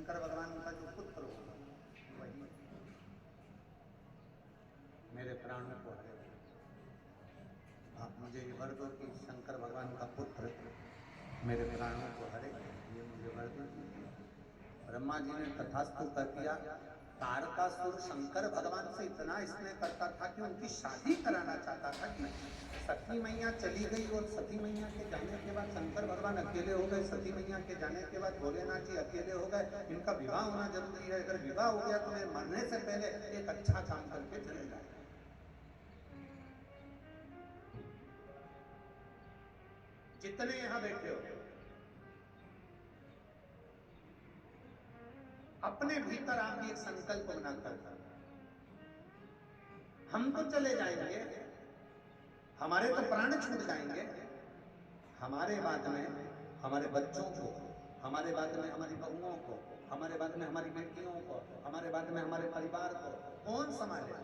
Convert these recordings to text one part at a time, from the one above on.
शंकर भगवान का जो पुत्र होगा वही मेरे प्राणों को हरे। आप मुझे ये वर दो कि शंकर भगवान का पुत्र मेरे प्राणों को हरे, ये मुझे वर दो। ब्रह्मा जी ने तथास्तु कर दिया। तारकासुर शंकर भगवान से इतना स्नेह करता था कि उनकी शादी कराना चाहता था कि नहीं। सती मैया चली गई और सती मैया के जाने के बाद शंकर भगवान अकेले हो गए। सती मैया के जाने के बाद भोलेनाथ जी अकेले हो गए। इनका विवाह होना जरूरी है, अगर विवाह हो गया तो मैं मरने से पहले एक अच्छा काम करके चले जाए। जितने यहां बैठे हो अपने भीतर आप एक संकल्प बनाकर, हम तो चले जाएंगे, हमारे तो प्राण छूट जाएंगे, हमारे बाद में हमारे बच्चों को, हमारे बाद में हमारी बहुओं को, हमारे बाद में हमारी बेटियों को, हमारे बाद में हमारे परिवार को कौन संभाले।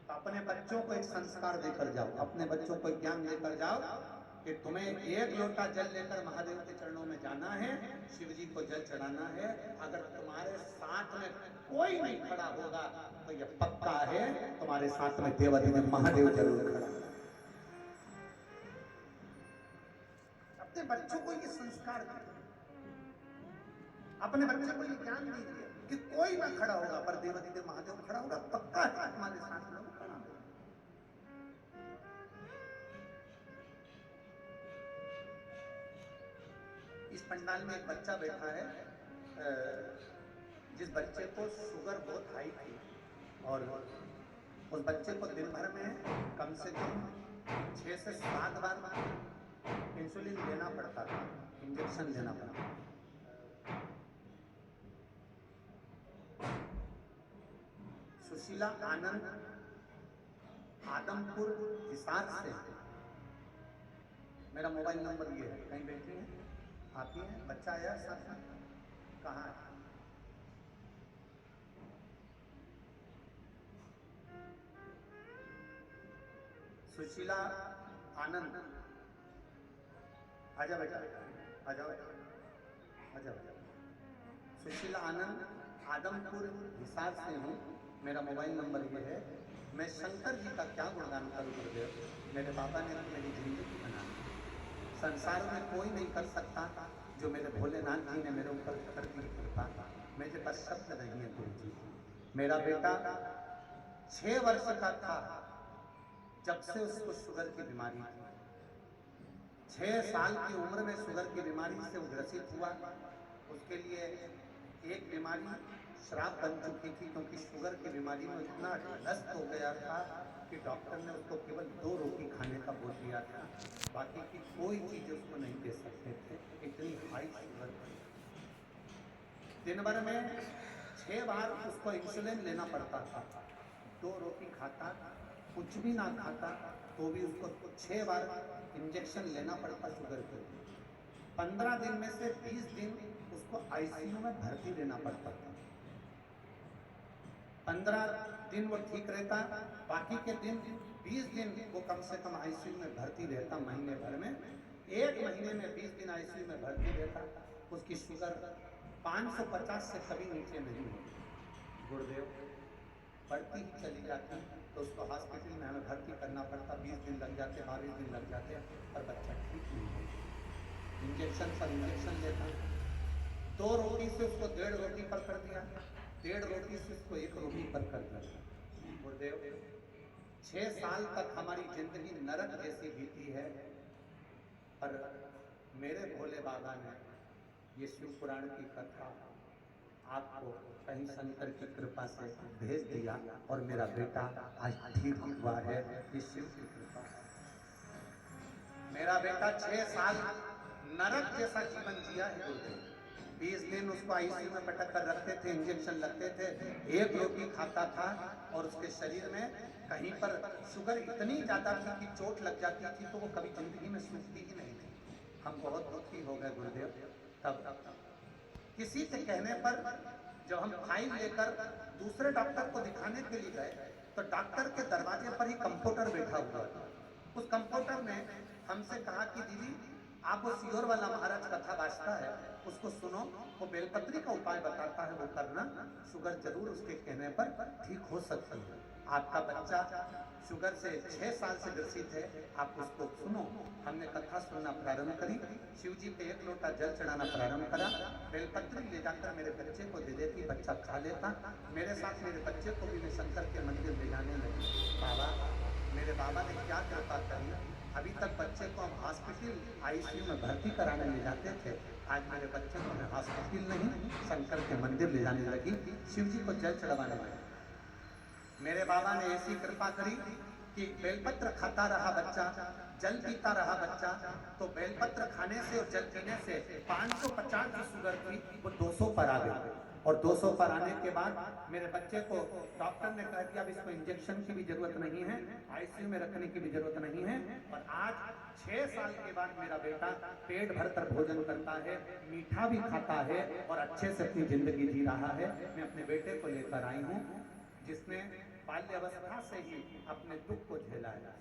तो अपने बच्चों को एक संस्कार देकर जाओ, अपने बच्चों को ज्ञान देकर जाओ कि तुम्हें एक लोटा जल लेकर महादेव के चरणों में जाना है, शिव जी को जल चढ़ाना है। अगर तुम्हारे साथ में कोई नहीं खड़ा होगा तो यह पक्का है तुम्हारे साथ में देवाधिदेव महादेव जरूर खड़ा। अपने बच्चों को ये संस्कार दीजिए, अपने बच्चे को ये ज्ञान दीजिए कि कोई ना खड़ा होगा पर देवाधिदेव महादेव खड़ा होगा, पक्का है तुम्हारे साथ में खड़ा होगा। इस पंडाल में एक बच्चा बैठा है, जिस बच्चे को शुगर बहुत हाई थी और उस बच्चे को दिन भर में कम से कम 6 से 7 बार इंसुलिन लेना पड़ता था, इंजेक्शन लेना पड़ता। सुशीला आनंद आदमपुर हिसार से, मेरा मोबाइल नंबर ये है, कहीं बैठी है आप ही हैं, बच्चा आया साथ में, कहाँ है? सुशीला आनंद, आजा बेटा, आजा आजा। सुशीला आनंद आदमपुर हिसार से हूँ, मेरा मोबाइल नंबर ये है। मैं शंकर जी का क्या गुणगान करूँ गुरुदेव, मेरे बाबा ने मेरी जिंदगी बना दी। संसार में कोई नहीं कर सकता जो मेरे भोलेनाथ जी ने मेरे ऊपर कर दी कृपा, मेरे पास शब्द नहीं है गुरु जी। मेरा बेटा 6 वर्ष का था जब से उसको शुगर की बीमारी थी। 6 साल की उम्र में शुगर की बीमारी से वो ग्रसित हुआ। उसके लिए एक बीमारी श्राप बन चुकी थी, क्योंकि शुगर की बीमारी में इतना ग्रस्त हो गया था कि डॉक्टर ने उसको केवल 2 रोटी खाने का बोल दिया था, बाकी की कोई चीज उसको नहीं दे सकते थे, इतनी हाई शुगर थी। दिन भर में 6 बार उसको इंसुलिन लेना पड़ता था। 2 रोटी खाता, कुछ भी ना खाता तो भी उसको 6 बार इंजेक्शन लेना पड़ता शुगर के। 15 दिन में से 20 दिन उसको आईसीयू में भर्ती रहना पड़ता था। 15 दिन वो ठीक रहता, बाकी के दिन 20 दिन वो कम से कम आईसीयू में भर्ती रहता महीने भर में। 1 महीने में 20 दिन आईसीयू में भर्ती रहता। उसकी शुगर 550 से कभी नीचे नहीं होती गुरुदेव, बढ़ती ही चली जाती। तो उसको हॉस्पिटल में हमें भर्ती करना पड़ता, 20 दिन लग जाते, 22 दिन लग जाते, पर बच्चा ठीक नहीं होता। इंजेक्शन पर इंजेक्शन लेता, 2 रोटी से उसको 1.5 रोटी पर कर दिया, 1.5 रोटी से उसको 1 रोटी पर कर दिया। गुरुदेव 6 साल तक हमारी जिंदगी नरक जैसी बीती है, पर मेरे भोले बाबा ने ये शिव पुराण की कथा आपको कहीं शंकर की कृपा से भेज दिया और मेरा बेटा आज ठीक हुआ है, ये शिव की कृपा। मेरा बेटा 6 साल नरक जैसा जीवन जिया है गुरुदेव। 20 दिन उसको आईसीयू में पटक कर रखते थे, इंजेक्शन लगते थे, 1 रोटी खाता था और उसके शरीर में कहीं पर शुगर इतनी ज्यादा थी कि चोट लग जाती थी तो वो कभी जिंदगी में सूखती ही नहीं थी। हम बहुत दुखी हो गए गुरुदेव। तब किसी के कहने पर जब हम फाइल लेकर दूसरे डॉक्टर को दिखाने के लिए गए तो डॉक्टर के दरवाजे पर ही कंप्यूटर बैठा हुआ था। उस कंप्यूटर ने हमसे कहा कि दीदी आप वो सियोर वाला महाराज कथा वाचता है, उसको सुनो, वो बेलपत्री का उपाय बताता है, वो करना, शुगर जरूर उसके कहने पर ठीक हो सकती है। आपका बच्चा शुगर से 6 साल से ग्रसित है, आप उसको सुनो। हमने कथा सुनना प्रारंभ करी, शिव जी पे 1 लोटा जल चढ़ाना प्रारंभ करा, बेलपत्री ले जाकर मेरे बच्चे को दे देती, बच्चा खा लेता। मेरे साथ मेरे बच्चे को भी मैं शंकर के मंदिर ले जाने लगी। बाबा, मेरे बाबा ने क्या कृपा करी, अभी तक बच्चे को हम हॉस्पिटल आईसीयू में भर्ती कराने ले जाते थे, आज मेरे बच्चे को मैं हॉस्पिटल नहीं शंकर के मंदिर ले जाने लगी, शिव जी को जल चढ़वाने लगी। मेरे बाबा ने ऐसी कृपा करी कि बेलपत्र खाता रहा बच्चा, जल पीता रहा बच्चा, तो बेलपत्र खाने से और जल पीने से 550 की शुगर थी वो 200 पर आ गई। और 200 पर आने के बाद मेरे बच्चे को डॉक्टर ने कहा कि अब इसको इंजेक्शन की भी जरूरत नहीं है, आईसीयू में रखने की भी जरूरत नहीं है। और आज 6 साल के बाद मेरा बेटा पेट भरकर भोजन करता है, मीठा भी खाता है और अच्छे से अपनी जिंदगी जी रहा है। मैं अपने बेटे को लेकर आई हूँ जिसने बाल्यावस्था से ही अपने दुख को झेला है।